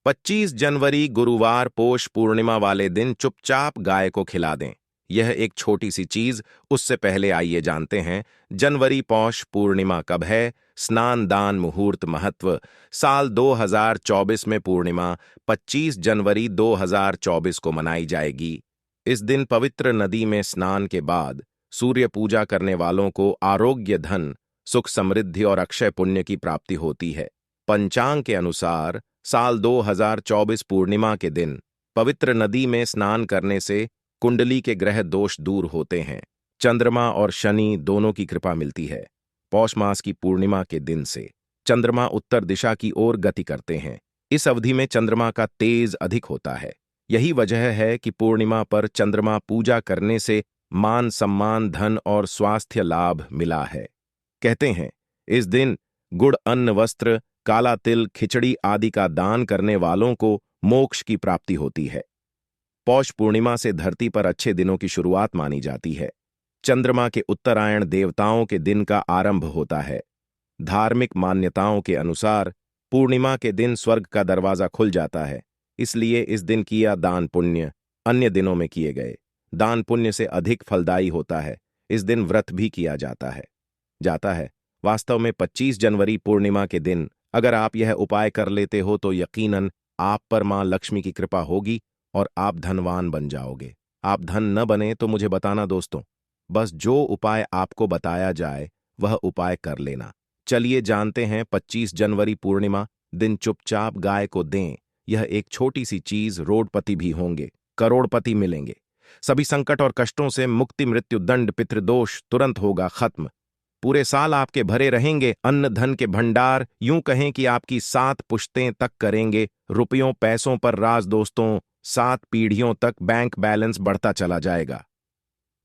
25 जनवरी गुरुवार पोष पूर्णिमा वाले दिन चुपचाप गाय को खिला दें। यह एक छोटी सी चीज। उससे पहले आइए जानते हैं जनवरी पौष पूर्णिमा कब है, स्नान दान मुहूर्त महत्व। साल 2024 में पूर्णिमा 25 जनवरी 2024 को मनाई जाएगी। इस दिन पवित्र नदी में स्नान के बाद सूर्य पूजा करने वालों को आरोग्य, धन, सुख, समृद्धि और अक्षय पुण्य की प्राप्ति होती है। पंचांग के अनुसार साल 2024 पूर्णिमा के दिन पवित्र नदी में स्नान करने से कुंडली के ग्रह दोष दूर होते हैं। चंद्रमा और शनि दोनों की कृपा मिलती है। पौष मास की पूर्णिमा के दिन से चंद्रमा उत्तर दिशा की ओर गति करते हैं। इस अवधि में चंद्रमा का तेज अधिक होता है। यही वजह है कि पूर्णिमा पर चंद्रमा पूजा करने से मान सम्मान, धन और स्वास्थ्य लाभ मिला है। कहते हैं इस दिन गुड़, अन्न, वस्त्र, काला तिल, खिचड़ी आदि का दान करने वालों को मोक्ष की प्राप्ति होती है। पौष पूर्णिमा से धरती पर अच्छे दिनों की शुरुआत मानी जाती है। चंद्रमा के उत्तरायण देवताओं के दिन का आरंभ होता है। धार्मिक मान्यताओं के अनुसार पूर्णिमा के दिन स्वर्ग का दरवाजा खुल जाता है। इसलिए इस दिन किया दान पुण्य अन्य दिनों में किए गए दान पुण्य से अधिक फलदायी होता है। इस दिन व्रत भी किया जाता है। वास्तव में 25 जनवरी पूर्णिमा के दिन अगर आप यह उपाय कर लेते हो तो यकीनन आप पर मां लक्ष्मी की कृपा होगी और आप धनवान बन जाओगे। आप धन न बने तो मुझे बताना दोस्तों। बस जो उपाय आपको बताया जाए वह उपाय कर लेना। चलिए जानते हैं 25 जनवरी पूर्णिमा दिन चुपचाप गाय को दें। यह एक छोटी सी चीज, रोडपति भी होंगे, करोड़पति मिलेंगे। सभी संकट और कष्टों से मुक्ति, मृत्यु दंड, पितृदोष तुरंत होगा खत्म। पूरे साल आपके भरे रहेंगे अन्न धन के भंडार। यूं कहें कि आपकी 7 पुश्तें तक करेंगे रुपयों पैसों पर राज दोस्तों। 7 पीढ़ियों तक बैंक बैलेंस बढ़ता चला जाएगा।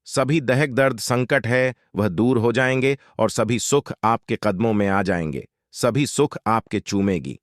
सभी दहक दर्द संकट है वह दूर हो जाएंगे और सभी सुख आपके कदमों में आ जाएंगे। सभी सुख आपके चूमेगी।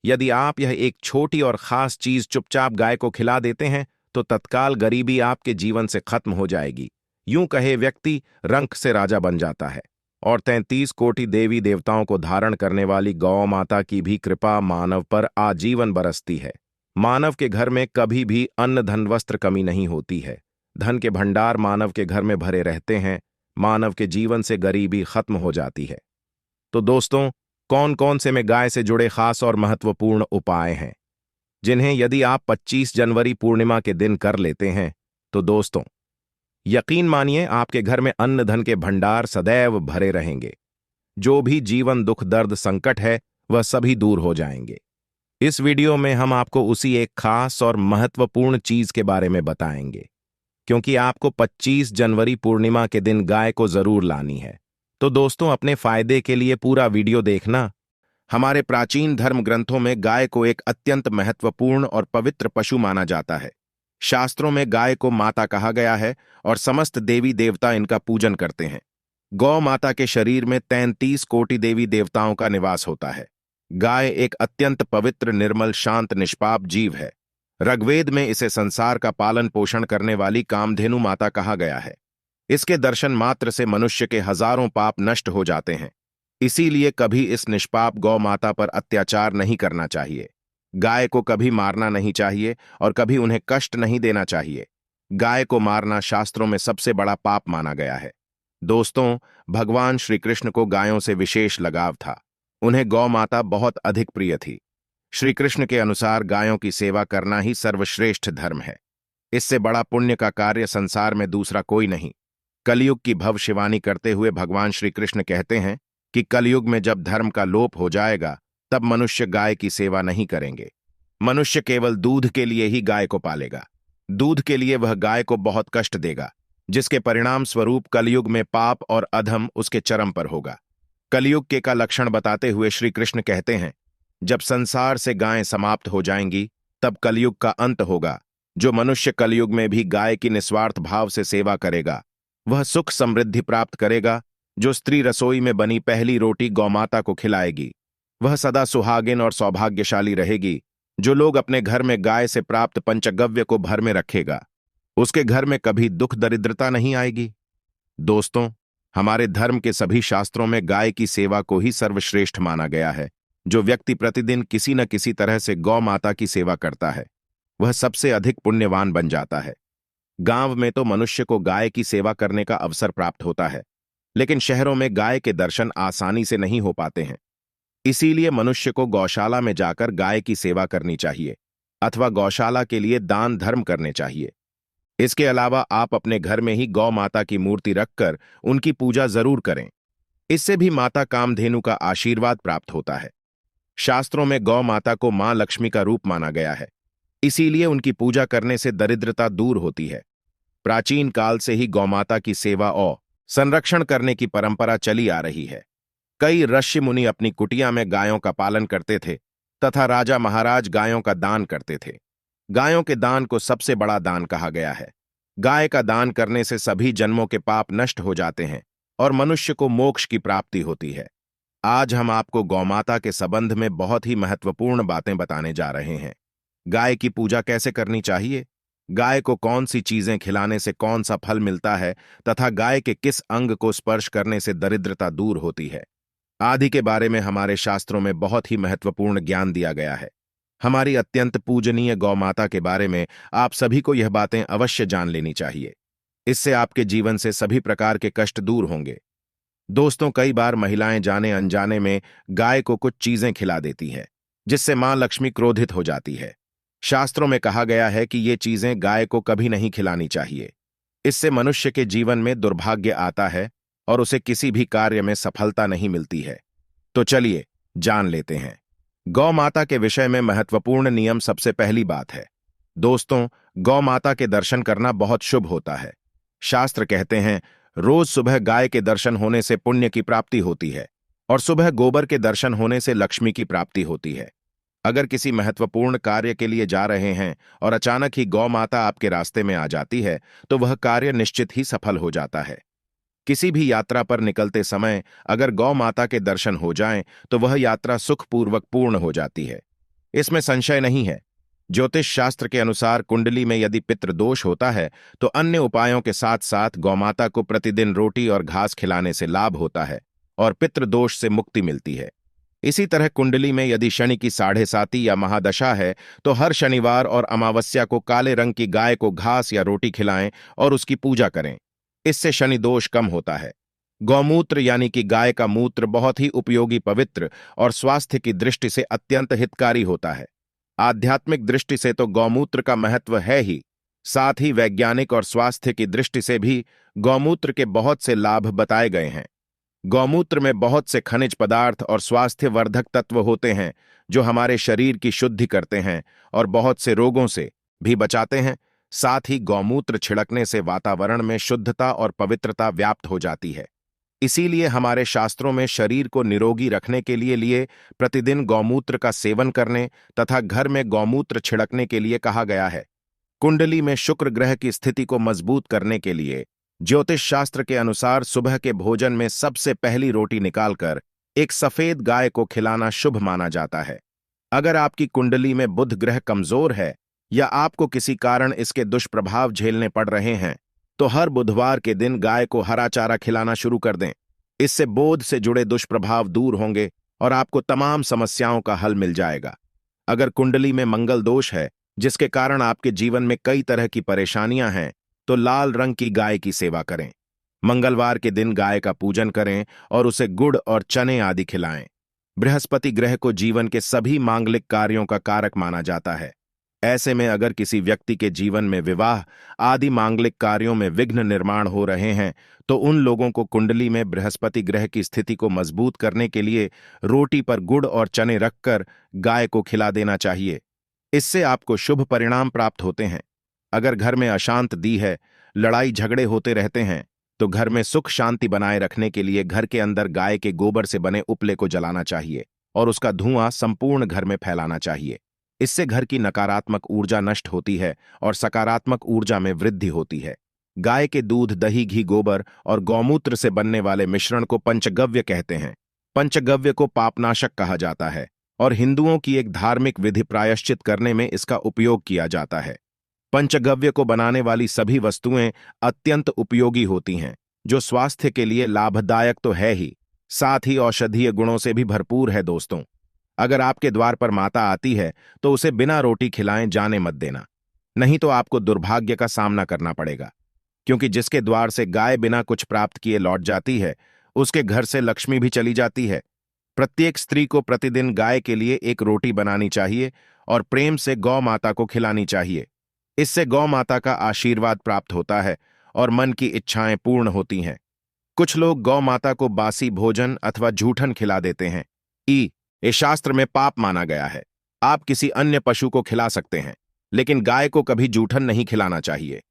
यदि आप यह एक छोटी और खास चीज चुपचाप गाय को खिला देते हैं तो तत्काल गरीबी आपके जीवन से खत्म हो जाएगी। यूं कहे व्यक्ति रंक से राजा बन जाता है। और 33 कोटि देवी देवताओं को धारण करने वाली गौ माता की भी कृपा मानव पर आजीवन बरसती है। मानव के घर में कभी भी अन्न धन वस्त्र कमी नहीं होती है। धन के भंडार मानव के घर में भरे रहते हैं। मानव के जीवन से गरीबी खत्म हो जाती है। तो दोस्तों, कौन कौन से में गाय से जुड़े खास और महत्वपूर्ण उपाय हैं जिन्हें यदि आप 25 जनवरी पूर्णिमा के दिन कर लेते हैं तो दोस्तों यकीन मानिए आपके घर में अन्न धन के भंडार सदैव भरे रहेंगे। जो भी जीवन दुख दर्द संकट है वह सभी दूर हो जाएंगे। इस वीडियो में हम आपको उसी एक खास और महत्वपूर्ण चीज के बारे में बताएंगे, क्योंकि आपको 25 जनवरी पूर्णिमा के दिन गाय को जरूर लानी है। तो दोस्तों, अपने फायदे के लिए पूरा वीडियो देखना। हमारे प्राचीन धर्म ग्रंथों में गाय को एक अत्यंत महत्वपूर्ण और पवित्र पशु माना जाता है। शास्त्रों में गाय को माता कहा गया है और समस्त देवी देवता इनका पूजन करते हैं। गौ माता के शरीर में 33 कोटि देवी देवताओं का निवास होता है। गाय एक अत्यंत पवित्र, निर्मल, शांत, निष्पाप जीव है। ऋग्वेद में इसे संसार का पालन पोषण करने वाली कामधेनु माता कहा गया है। इसके दर्शन मात्र से मनुष्य के हजारों पाप नष्ट हो जाते हैं। इसीलिए कभी इस निष्पाप गौ माता पर अत्याचार नहीं करना चाहिए। गाय को कभी मारना नहीं चाहिए और कभी उन्हें कष्ट नहीं देना चाहिए। गाय को मारना शास्त्रों में सबसे बड़ा पाप माना गया है। दोस्तों, भगवान श्री कृष्ण को गायों से विशेष लगाव था। उन्हें गौ माता बहुत अधिक प्रिय थी। श्री कृष्ण के अनुसार गायों की सेवा करना ही सर्वश्रेष्ठ धर्म है। इससे बड़ा पुण्य का कार्य संसार में दूसरा कोई नहीं। कलयुग की भविष्यवाणी करते हुए भगवान श्री कृष्ण कहते हैं कि कलयुग में जब धर्म का लोप हो जाएगा तब मनुष्य गाय की सेवा नहीं करेंगे। मनुष्य केवल दूध के लिए ही गाय को पालेगा। दूध के लिए वह गाय को बहुत कष्ट देगा, जिसके परिणाम स्वरूप कलयुग में पाप और अधम उसके चरम पर होगा। कलयुग के का लक्षण बताते हुए श्री कृष्ण कहते हैं, जब संसार से गायें समाप्त हो जाएंगी तब कलयुग का अंत होगा। जो मनुष्य कलयुग में भी गाय की निस्वार्थ भाव से सेवा करेगा वह सुख समृद्धि प्राप्त करेगा। जो स्त्री रसोई में बनी पहली रोटी गौमाता को खिलाएगी वह सदा सुहागिन और सौभाग्यशाली रहेगी। जो लोग अपने घर में गाय से प्राप्त पंचगव्य को भर में रखेगा उसके घर में कभी दुख दरिद्रता नहीं आएगी। दोस्तों, हमारे धर्म के सभी शास्त्रों में गाय की सेवा को ही सर्वश्रेष्ठ माना गया है। जो व्यक्ति प्रतिदिन किसी न किसी तरह से गौ माता की सेवा करता है वह सबसे अधिक पुण्यवान बन जाता है। गांव में तो मनुष्य को गाय की सेवा करने का अवसर प्राप्त होता है, लेकिन शहरों में गाय के दर्शन आसानी से नहीं हो पाते हैं। इसीलिए मनुष्य को गौशाला में जाकर गाय की सेवा करनी चाहिए अथवा गौशाला के लिए दान धर्म करने चाहिए। इसके अलावा आप अपने घर में ही गौ माता की मूर्ति रखकर उनकी पूजा जरूर करें। इससे भी माता कामधेनु का आशीर्वाद प्राप्त होता है। शास्त्रों में गौ माता को मां लक्ष्मी का रूप माना गया है, इसीलिए उनकी पूजा करने से दरिद्रता दूर होती है। प्राचीन काल से ही गौमाता की सेवा और संरक्षण करने की परंपरा चली आ रही है। कई ऋषि मुनि अपनी कुटिया में गायों का पालन करते थे तथा राजा महाराज गायों का दान करते थे। गायों के दान को सबसे बड़ा दान कहा गया है। गाय का दान करने से सभी जन्मों के पाप नष्ट हो जाते हैं और मनुष्य को मोक्ष की प्राप्ति होती है। आज हम आपको गौमाता के संबंध में बहुत ही महत्वपूर्ण बातें बताने जा रहे हैं। गाय की पूजा कैसे करनी चाहिए, गाय को कौन सी चीजें खिलाने से कौन सा फल मिलता है तथा गाय के किस अंग को स्पर्श करने से दरिद्रता दूर होती है आदि के बारे में हमारे शास्त्रों में बहुत ही महत्वपूर्ण ज्ञान दिया गया है। हमारी अत्यंत पूजनीय गौ माता के बारे में आप सभी को यह बातें अवश्य जान लेनी चाहिए। इससे आपके जीवन से सभी प्रकार के कष्ट दूर होंगे। दोस्तों, कई बार महिलाएं जाने अनजाने में गाय को कुछ चीजें खिला देती हैं, जिससे मां लक्ष्मी क्रोधित हो जाती है। शास्त्रों में कहा गया है कि ये चीजें गाय को कभी नहीं खिलानी चाहिए। इससे मनुष्य के जीवन में दुर्भाग्य आता है और उसे किसी भी कार्य में सफलता नहीं मिलती है। तो चलिए जान लेते हैं गौ माता के विषय में महत्वपूर्ण नियम। सबसे पहली बात है दोस्तों, गौ माता के दर्शन करना बहुत शुभ होता है। शास्त्र कहते हैं रोज सुबह गाय के दर्शन होने से पुण्य की प्राप्ति होती है और सुबह गोबर के दर्शन होने से लक्ष्मी की प्राप्ति होती है। अगर किसी महत्वपूर्ण कार्य के लिए जा रहे हैं और अचानक ही गौ माता आपके रास्ते में आ जाती है तो वह कार्य निश्चित ही सफल हो जाता है। किसी भी यात्रा पर निकलते समय अगर गौ माता के दर्शन हो जाएं तो वह यात्रा सुखपूर्वक पूर्ण हो जाती है, इसमें संशय नहीं है। ज्योतिष शास्त्र के अनुसार कुंडली में यदि पितृदोष होता है तो अन्य उपायों के साथ साथ गौमाता को प्रतिदिन रोटी और घास खिलाने से लाभ होता है और पितृदोष से मुक्ति मिलती है। इसी तरह कुंडली में यदि शनि की 7.5 या महादशा है तो हर शनिवार और अमावस्या को काले रंग की गाय को घास या रोटी खिलाएं और उसकी पूजा करें। इससे शनि दोष कम होता है। गौमूत्र यानी कि गाय का मूत्र बहुत ही उपयोगी, पवित्र और स्वास्थ्य की दृष्टि से अत्यंत हितकारी होता है। आध्यात्मिक दृष्टि से तो गौमूत्र का महत्व है ही, साथ ही वैज्ञानिक और स्वास्थ्य की दृष्टि से भी गौमूत्र के बहुत से लाभ बताए गए हैं। गौमूत्र में बहुत से खनिज पदार्थ और स्वास्थ्य वर्धक तत्व होते हैं जो हमारे शरीर की शुद्धि करते हैं और बहुत से रोगों से भी बचाते हैं। साथ ही गौमूत्र छिड़कने से वातावरण में शुद्धता और पवित्रता व्याप्त हो जाती है। इसीलिए हमारे शास्त्रों में शरीर को निरोगी रखने के लिए प्रतिदिन गौमूत्र का सेवन करने तथा घर में गौमूत्र छिड़कने के लिए कहा गया है। कुंडली में शुक्र ग्रह की स्थिति को मजबूत करने के लिए ज्योतिष शास्त्र के अनुसार सुबह के भोजन में सबसे पहली रोटी निकालकर एक सफेद गाय को खिलाना शुभ माना जाता है। अगर आपकी कुंडली में बुध ग्रह कमजोर है या आपको किसी कारण इसके दुष्प्रभाव झेलने पड़ रहे हैं तो हर बुधवार के दिन गाय को हरा चारा खिलाना शुरू कर दें। इससे बोध से जुड़े दुष्प्रभाव दूर होंगे और आपको तमाम समस्याओं का हल मिल जाएगा। अगर कुंडली में मंगल दोष है जिसके कारण आपके जीवन में कई तरह की परेशानियां हैं तो लाल रंग की गाय की सेवा करें। मंगलवार के दिन गाय का पूजन करें और उसे गुड़ और चने आदि खिलाएं। बृहस्पति ग्रह को जीवन के सभी मांगलिक कार्यों का कारक माना जाता है। ऐसे में अगर किसी व्यक्ति के जीवन में विवाह आदि मांगलिक कार्यों में विघ्न निर्माण हो रहे हैं तो उन लोगों को कुंडली में बृहस्पति ग्रह की स्थिति को मजबूत करने के लिए रोटी पर गुड़ और चने रखकर गाय को खिला देना चाहिए। इससे आपको शुभ परिणाम प्राप्त होते हैं। अगर घर में अशांत दी है, लड़ाई झगड़े होते रहते हैं तो घर में सुख शांति बनाए रखने के लिए घर के अंदर गाय के गोबर से बने उपले को जलाना चाहिए और उसका धुआं संपूर्ण घर में फैलाना चाहिए। इससे घर की नकारात्मक ऊर्जा नष्ट होती है और सकारात्मक ऊर्जा में वृद्धि होती है। गाय के दूध, दही, घी, गोबर और गौमूत्र से बनने वाले मिश्रण को पंचगव्य कहते हैं। पंचगव्य को पापनाशक कहा जाता है और हिंदुओं की एक धार्मिक विधि प्रायश्चित करने में इसका उपयोग किया जाता है। पंचगव्य को बनाने वाली सभी वस्तुएं अत्यंत उपयोगी होती हैं, जो स्वास्थ्य के लिए लाभदायक तो है ही, साथ ही औषधीय गुणों से भी भरपूर है। दोस्तों, अगर आपके द्वार पर माता आती है तो उसे बिना रोटी खिलाएं जाने मत देना, नहीं तो आपको दुर्भाग्य का सामना करना पड़ेगा। क्योंकि जिसके द्वार से गाय बिना कुछ प्राप्त किए लौट जाती है, उसके घर से लक्ष्मी भी चली जाती है। प्रत्येक स्त्री को प्रतिदिन गाय के लिए एक रोटी बनानी चाहिए और प्रेम से गौ माता को खिलानी चाहिए। इससे गौ माता का आशीर्वाद प्राप्त होता है और मन की इच्छाएं पूर्ण होती हैं। कुछ लोग गौ माता को बासी भोजन अथवा जूठन खिला देते हैं। ये शास्त्र में पाप माना गया है। आप किसी अन्य पशु को खिला सकते हैं, लेकिन गाय को कभी जूठन नहीं खिलाना चाहिए।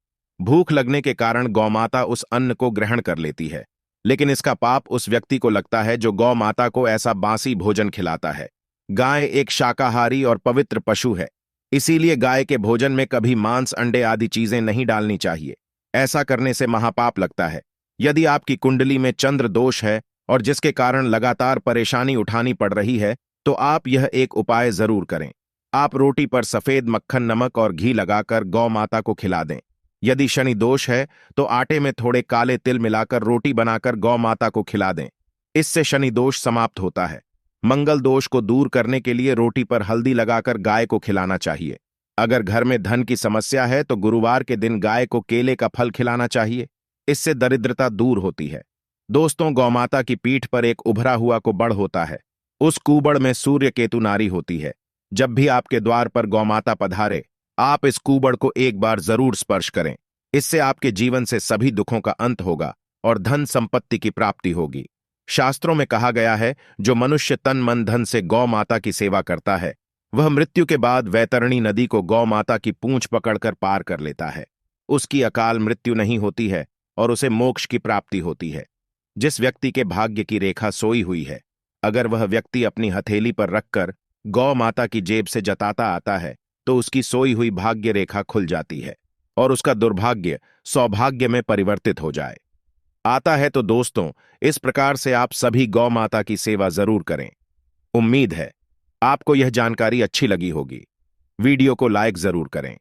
भूख लगने के कारण गौमाता उस अन्न को ग्रहण कर लेती है, लेकिन इसका पाप उस व्यक्ति को लगता है जो गौ माता को ऐसा बासी भोजन खिलाता है। गाय एक शाकाहारी और पवित्र पशु है, इसीलिए गाय के भोजन में कभी मांस, अंडे आदि चीजें नहीं डालनी चाहिए। ऐसा करने से महापाप लगता है। यदि आपकी कुंडली में चंद्र दोष है और जिसके कारण लगातार परेशानी उठानी पड़ रही है, तो आप यह एक उपाय जरूर करें। आप रोटी पर सफेद मक्खन, नमक और घी लगाकर गौ माता को खिला दें। यदि शनि दोष है तो आटे में थोड़े काले तिल मिलाकर रोटी बनाकर गौ माता को खिला दें। इससे शनि दोष समाप्त होता है। मंगल दोष को दूर करने के लिए रोटी पर हल्दी लगाकर गाय को खिलाना चाहिए। अगर घर में धन की समस्या है तो गुरुवार के दिन गाय को केले का फल खिलाना चाहिए। इससे दरिद्रता दूर होती है। दोस्तों, गौमाता की पीठ पर एक उभरा हुआ कुबड़ होता है। उस कुबड़ में सूर्य केतु नारी होती है। जब भी आपके द्वार पर गौमाता पधारे, आप इस कुबड़ को एक बार जरूर स्पर्श करें। इससे आपके जीवन से सभी दुखों का अंत होगा और धन संपत्ति की प्राप्ति होगी। शास्त्रों में कहा गया है, जो मनुष्य तन मन धन से गौ माता की सेवा करता है, वह मृत्यु के बाद वैतरणी नदी को गौ माता की पूंछ पकड़कर पार कर लेता है। उसकी अकाल मृत्यु नहीं होती है और उसे मोक्ष की प्राप्ति होती है। जिस व्यक्ति के भाग्य की रेखा सोई हुई है, अगर वह व्यक्ति अपनी हथेली पर रखकर गौ माता की जेब से जताता आता है, तो उसकी सोई हुई भाग्य रेखा खुल जाती है और उसका दुर्भाग्य सौभाग्य में परिवर्तित हो जाए आता है। तो दोस्तों, इस प्रकार से आप सभी गौ माता की सेवा जरूर करें। उम्मीद है आपको यह जानकारी अच्छी लगी होगी। वीडियो को लाइक जरूर करें।